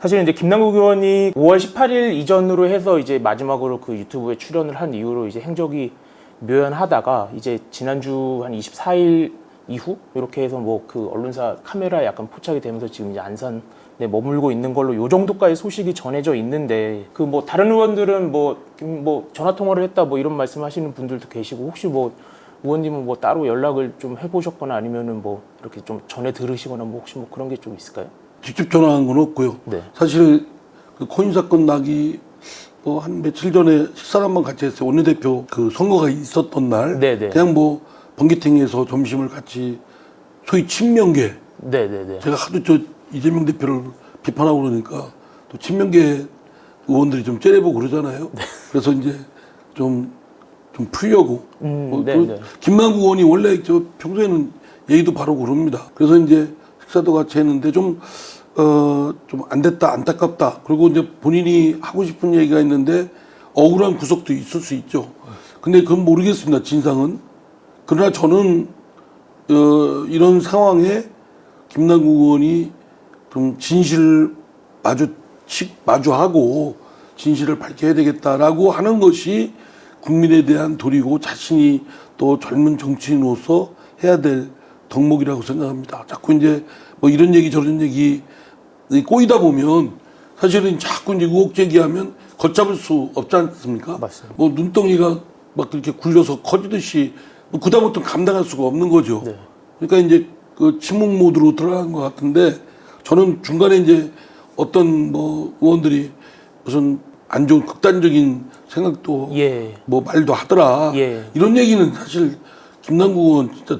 사실 이제 김남국 의원이 5월 18일 이전으로 해서 이제 마지막으로 그 유튜브에 출연을 한 이후로 이제 행적이 묘연하다가 이제 지난주 한 24일 이후 이렇게 해서 뭐 그 언론사 카메라에 약간 포착이 되면서 지금 이제 안산에 머물고 있는 걸로 요 정도까지 소식이 전해져 있는데 그 뭐 다른 의원들은 뭐 전화 통화를 했다 뭐 이런 말씀하시는 분들도 계시고 혹시 뭐 의원님은 뭐 따로 연락을 좀 해보셨거나 아니면은 뭐 이렇게 좀 전해 들으시거나 뭐 혹시 뭐 그런 게 좀 있을까요? 직접 전화한 건 없고요. 네. 사실 그 코인 사건 나기 뭐 한 며칠 전에 식사를 한번 같이 했어요. 원내대표 그 선거가 있었던 날 네네. 그냥 뭐 번개팅에서 점심을 같이 소위 친명계 네네네. 제가 하도 저 이재명 대표를 비판하고 그러니까 또 친명계 의원들이 좀 째려보고 그러잖아요. 네. 그래서 이제 좀 풀려고. 네네. 김남국 의원이 원래 저 평소에는 얘기도 바로 그럽니다. 그래서 이제 식사도 같이 했는데 좀 안 됐다, 안타깝다. 그리고 이제 본인이 하고 싶은 얘기가 있는데 억울한 구석도 있을 수 있죠. 근데 그건 모르겠습니다, 진상은. 그러나 저는, 이런 상황에 김남국 의원이 좀 진실을 마주하고 진실을 밝혀야 되겠다라고 하는 것이 국민에 대한 도리고 자신이 또 젊은 정치인으로서 해야 될 덕목이라고 생각합니다. 자꾸 이제 뭐 이런 얘기 저런 얘기 꼬이다 보면 사실은 자꾸 이제 의혹 제기하면 걷잡을 수 없지 않습니까? 맞습니다. 뭐 눈덩이가 막 그렇게 굴려서 커지듯이 뭐 그다음부터는 감당할 수가 없는 거죠. 네. 그러니까 이제 그 침묵 모드로 들어간 것 같은데 저는 중간에 이제 어떤 뭐 의원들이 무슨 안 좋은 극단적인 생각도 예. 뭐 말도 하더라. 예. 이런 얘기는 사실 김남국 의원 진짜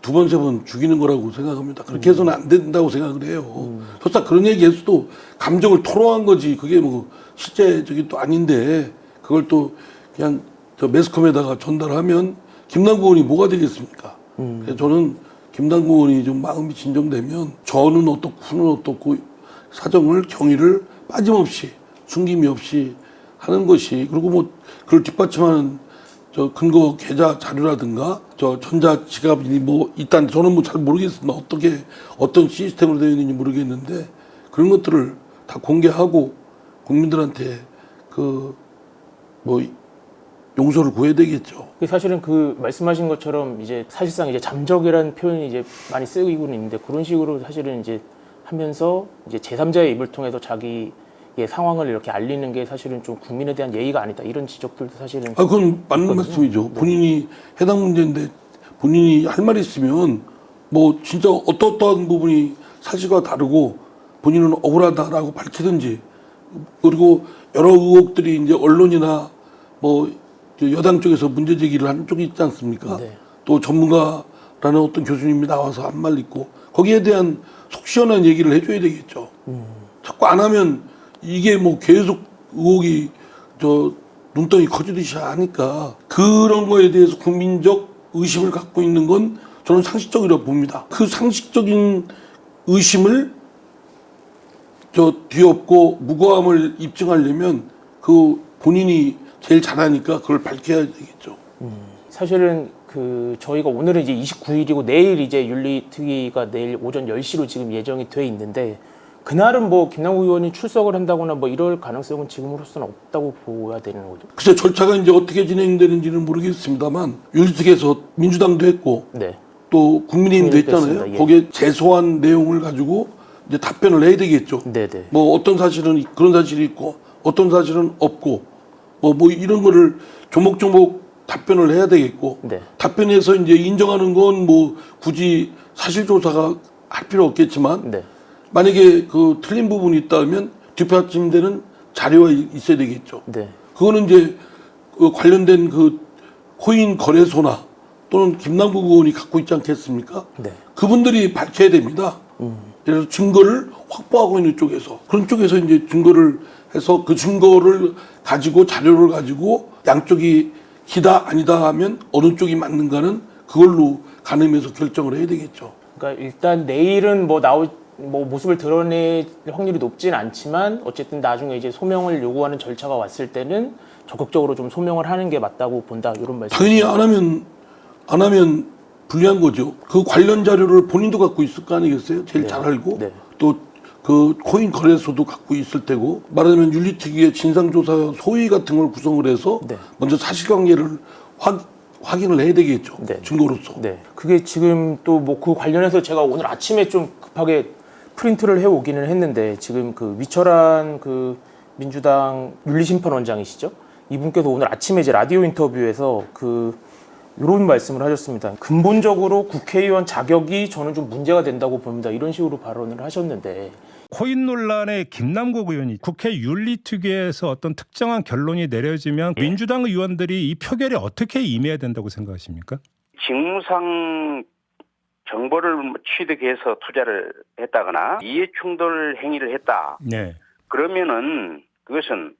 두 번, 세 번 죽이는 거라고 생각합니다. 그렇게 해서는 안 된다고 생각을 해요. 설사 그런 얘기 했어도 감정을 토로한 거지. 그게 뭐 실제적인 또 아닌데 그걸 또 그냥 저 매스컴에다가 전달하면 김남국 의원이 뭐가 되겠습니까? 그래서 저는 김남국 의원이 좀 마음이 진정되면 저는 어떻고 후는 어떻고 사정을 경위를 빠짐없이 숨김이 없이 하는 것이 그리고 뭐 그걸 뒷받침하는 저 근거 계좌 자료라든가 저 전자 지갑이 뭐 일단 저는 뭐 잘 모르겠습니다. 어떤 시스템으로 되어 있는지 모르겠는데 그런 것들을 다 공개하고 국민들한테 그 뭐 용서를 구해야 되겠죠. 사실은 그 말씀하신 것처럼 이제 사실상 이제 잠적이라는 표현이 이제 많이 쓰이고는 있는데 그런 식으로 사실은 이제 하면서 이제 제3자의 입을 통해서 자기의 상황을 이렇게 알리는 게 사실은 좀 국민에 대한 예의가 아니다 이런 지적들도 사실은 그건 맞는 있거든요. 말씀이죠. 본인이 해당 문제인데 본인이 할 말이 있으면 뭐 진짜 어떠한 부분이 사실과 다르고 본인은 억울하다라고 밝히든지 그리고 여러 의혹들이 이제 언론이나 뭐 여당 쪽에서 문제 제기를 하는 쪽이 있지 않습니까? 네. 또 전문가라는 어떤 교수님이 나와서 한 말 있고 거기에 대한 속 시원한 얘기를 해줘야 되겠죠. 자꾸 안 하면 이게 뭐 계속 의혹이 저 눈덩이 커지듯이 하니까 그런 거에 대해서 국민적 의심을 갖고 있는 건 저는 상식적이라고 봅니다. 그 상식적인 의심을 저 뒤엎고 무고함을 입증하려면 그 본인이 제일 잘하니까 그걸 밝혀야 되겠죠. 사실은 그 저희가 오늘은 이제 29일이고 내일 이제 윤리특위가 내일 오전 10시로 지금 예정이 돼 있는데 그날은 뭐 김남국 의원이 출석을 한다거나 뭐 이럴 가능성은 지금으로서는 없다고 보아야 되는 거죠. 글쎄 절차가 이제 어떻게 진행되는지는 모르겠습니다만 윤리특위에서 민주당도 했고 네. 또 국민의힘도 했잖아요. 했습니다. 예. 거기에 제소한 내용을 가지고 이제 답변을 해야 되겠죠. 네네. 뭐 어떤 사실은 그런 사실이 있고 어떤 사실은 없고 뭐 이런 거를 조목조목 답변을 해야 되겠고 네. 답변해서 이제 인정하는 건 뭐 굳이 사실 조사가 할 필요 없겠지만 네. 만약에 그 틀린 부분이 있다면 뒷받침되는 자료가 있어야 되겠죠. 네. 그거는 이제 그 관련된 그 코인 거래소나 또는 김남국 의원이 갖고 있지 않겠습니까? 네. 그분들이 밝혀야 됩니다. 그래서 증거를 확보하고 있는 쪽에서 그런 쪽에서 이제 증거를 해서 그 증거를 가지고 자료를 가지고 양쪽이 기다 아니다 하면 어느 쪽이 맞는가는 그걸로 가늠해서 결정을 해야 되겠죠. 그러니까 일단 내일은 뭐 모습을 드러낼 확률이 높진 않지만 어쨌든 나중에 이제 소명을 요구하는 절차가 왔을 때는 적극적으로 좀 소명을 하는 게 맞다고 본다 이런 말씀. 당연히 안 하면 불리한 거죠. 그 관련 자료를 본인도 갖고 있을 거 아니겠어요? 제일 네. 잘 알고 네. 또 그 코인 거래소도 갖고 있을 테고, 말하자면 윤리특위의 진상조사 소위 같은 걸 구성을 해서 네. 먼저 사실관계를 확인을 해야 되겠죠. 네. 증거로서. 네. 그게 지금 또 뭐 그 관련해서 제가 오늘 아침에 좀 급하게 프린트를 해 오기는 했는데, 지금 그 위철한 그 민주당 윤리심판원장이시죠? 이분께서 오늘 아침에 이제 라디오 인터뷰에서 이런 말씀을 하셨습니다. 근본적으로 국회의원 자격이 저는 좀 문제가 된다고 봅니다. 이런 식으로 발언을 하셨는데, 코인 논란에 김남국 의원이 국회 윤리특위에서 어떤 특정한 결론이 내려지면 민주당 의원들이 이 표결에 어떻게 임해야 된다고 생각하십니까? 직무상 정보를 취득해서 투자를 했다거나 이해충돌 행위를 했다. 네. 그러면은 그것은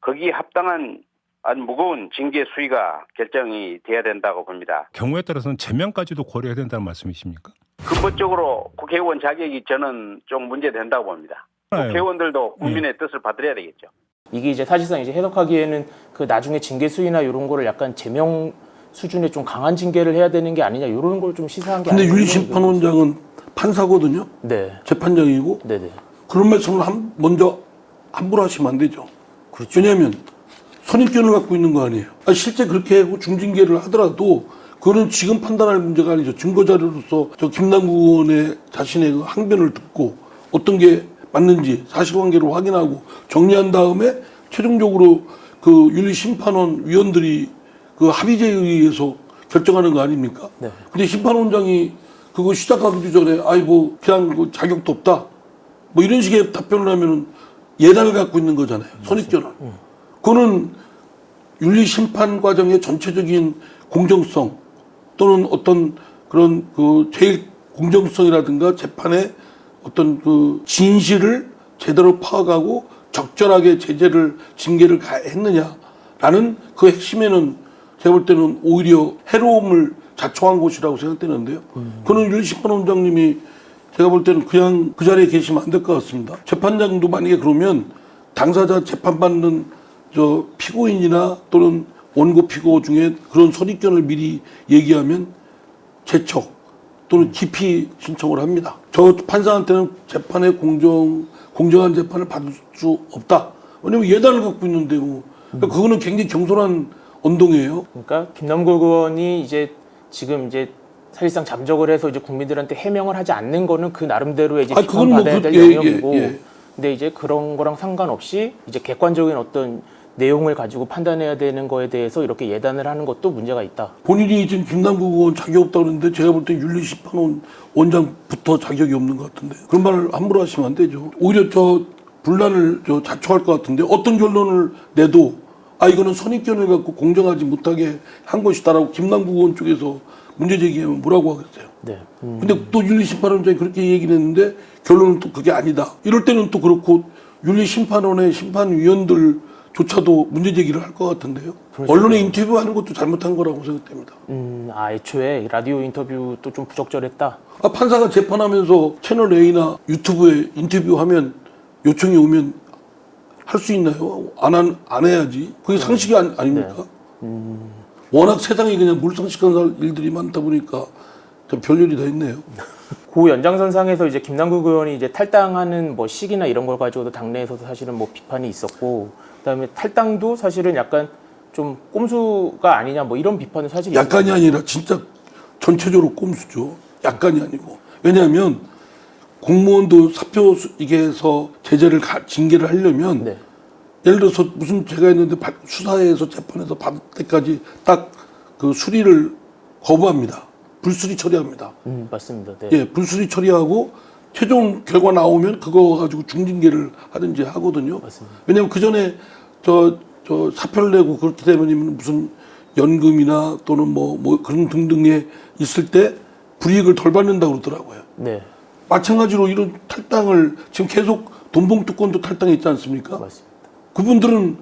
거기에 합당한 아주 무거운 징계 수위가 결정이 돼야 된다고 봅니다. 경우에 따라서는 제명까지도 고려해야 된다는 말씀이십니까? 근본적으로 국회의원 자격이 저는 좀 문제된다고 봅니다. 국회의원들도 국민의 뜻을 받들어야 되겠죠. 이게 이제 사실상 이제 해석하기에는 그 나중에 징계 수위나 이런 거를 약간 제명 수준의 좀 강한 징계를 해야 되는 게 아니냐, 이런 걸 좀 시사한 게 근데 아니냐. 윤리심판원장은 판사거든요. 네. 재판장이고. 네네. 그런 말씀을 먼저 함부로 하시면 안 되죠. 그렇죠. 왜냐하면 선입견을 갖고 있는 거 아니에요. 실제 그렇게 하고 중징계를 하더라도 그거는 지금 판단할 문제가 아니죠. 증거자료로서 저 김남국 의원의 자신의 그 항변을 듣고 어떤 게 맞는지 사실관계를 확인하고 정리한 다음에 최종적으로 그 윤리심판원 위원들이 그 합의제에 의해서 결정하는 거 아닙니까? 네. 근데 심판원장이 그거 시작하기도 전에 뭐 그냥 그 자격도 없다, 뭐 이런 식의 답변을 하면은 예단을 갖고 있는 거잖아요. 선입견을. 그거는 윤리심판 과정의 전체적인 공정성 또는 어떤 그런 그 제일 공정성이라든가 재판의 어떤 그 진실을 제대로 파악하고 적절하게 제재를 징계를 했느냐라는 그 핵심에는 제가 볼 때는 오히려 해로움을 자초한 것이라고 생각되는데요. 그는 윤리심판원장님이 제가 볼 때는 그냥 그 자리에 계시면 안 될 것 같습니다. 재판장도 만약에 그러면 당사자 재판받는 저 피고인이나 또는 원고 피고 중에 그런 선입견을 미리 얘기하면 재척 또는 기피 신청을 합니다. 저 판사한테는 재판의 공정한 재판을 받을 수 없다. 왜냐면 예단을 갖고 있는데 뭐. 그러니까 그거는 굉장히 경솔한 언동이에요. 그러니까 김남국 의원이 이제 지금 이제 사실상 잠적을 해서 이제 국민들한테 해명을 하지 않는 거는 그 나름대로의 이제 비판받아야 될 영역이고, 근데 이제 그런 거랑 상관없이 이제 객관적인 어떤 내용을 가지고 판단해야 되는 거에 대해서 이렇게 예단을 하는 것도 문제가 있다. 본인이 지금 김남국 의원 자격 없다고 그러는데 제가 볼 때 윤리심판원 원장부터 자격이 없는 것 같은데 그런 말을 함부로 하시면 안 되죠. 오히려 저 분란을 자초할 것 같은데 어떤 결론을 내도 이거는 선입견을 갖고 공정하지 못하게 한 것이다라고 김남국 의원 쪽에서 문제 제기하면 뭐라고 하겠어요. 네. 근데 또 윤리심판원장이 그렇게 얘기를 했는데 결론은 또 그게 아니다. 이럴 때는 또 그렇고 윤리심판원의 심판위원들조차도 문제 제기를 할 것 같은데요. 그렇죠. 언론에 인터뷰하는 것도 잘못한 거라고 생각됩니다. 애초에 라디오 인터뷰도 좀 부적절했다. 판사가 재판하면서 채널 A나 유튜브에 인터뷰하면 요청이 오면 할 수 있나요? 안 해야지. 그게 상식이 아닙니까? 워낙 세상에 그냥 물상식한 일들이 많다 보니까 좀 별일이 다 있네요. 그 연장선상에서 이제 김남국 의원이 이제 탈당하는 뭐 시기나 이런 걸 가지고도 당내에서도 사실은 뭐 비판이 있었고, 그다음에 탈당도 사실은 약간 좀 꼼수가 아니냐 뭐 이런 비판은 사실 약간이 아니라 진짜 전체적으로 꼼수죠. 약간이 아니고. 왜냐하면 공무원도 사표 이게 해서 제재를 징계를 하려면 네. 예를 들어서 무슨 죄가 있는데 수사해서 재판에서 받을 때까지 딱 그 수리를 거부합니다. 불수리 처리합니다. 맞습니다. 네. 예, 불수리 처리하고 최종 결과 나오면 그거 가지고 중징계를 하든지 하거든요. 맞습니다. 왜냐하면 그 전에 저 사표를 내고 그렇게 되면 무슨 연금이나 또는 뭐 그런 등등에 있을 때 불이익을 덜 받는다고 그러더라고요. 네. 마찬가지로 이런 탈당을 지금 계속 돈봉투권도 탈당했지 않습니까? 맞습니다. 그분들은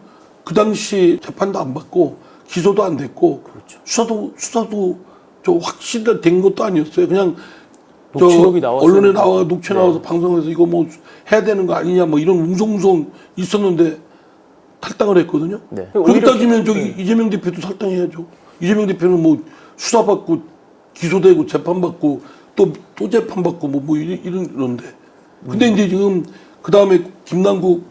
그 당시 재판도 안 받고 기소도 안 됐고 그렇죠. 수사도 저 확실히 것도 아니었어요. 그냥 녹취록이 나왔어요. 언론에 나와 녹취 나와서 네. 방송에서 이거 뭐 해야 되는 거 아니냐 뭐 이런 웅성웅성 있었는데 탈당을 했거든요. 네. 그렇게 따지면 저기 이재명 대표도 탈당해야죠. 이재명 대표는 뭐 수사받고 기소되고 재판받고 또 재판받고 뭐 이런데. 근데 이제 지금 그 다음에 김남국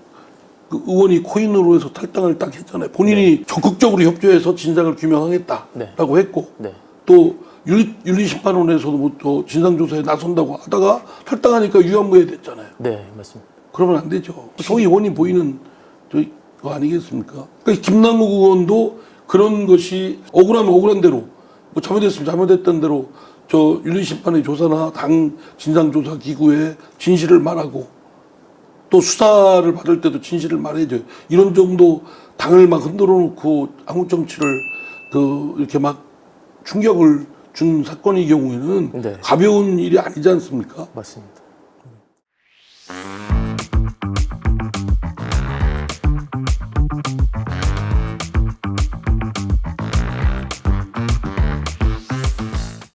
그 의원이 코인으로 해서 탈당을 딱 했잖아요. 본인이 적극적으로 협조해서 진상을 규명하겠다라고 했고 네. 또 윤리심판원에서도 뭐또 진상조사에 나선다고 하다가 탈당하니까 유한무에 됐잖아요. 네, 맞습니다. 그러면 안 되죠. 소위 혼이 보이는 거 아니겠습니까? 그러니까 김남국 의원도 그런 것이 억울하면 억울한 대로 뭐 잘못했으면 잘못했던 대로 저 윤리심판의 조사나 당 진상조사기구에 진실을 말하고 또 수사를 받을 때도 진실을 말해줘요. 이런 정도 당을 막 흔들어 놓고 한국 정치를 그 이렇게 막 충격을 준 사건의 경우에는 네. 가벼운 일이 아니지 않습니까? 맞습니다.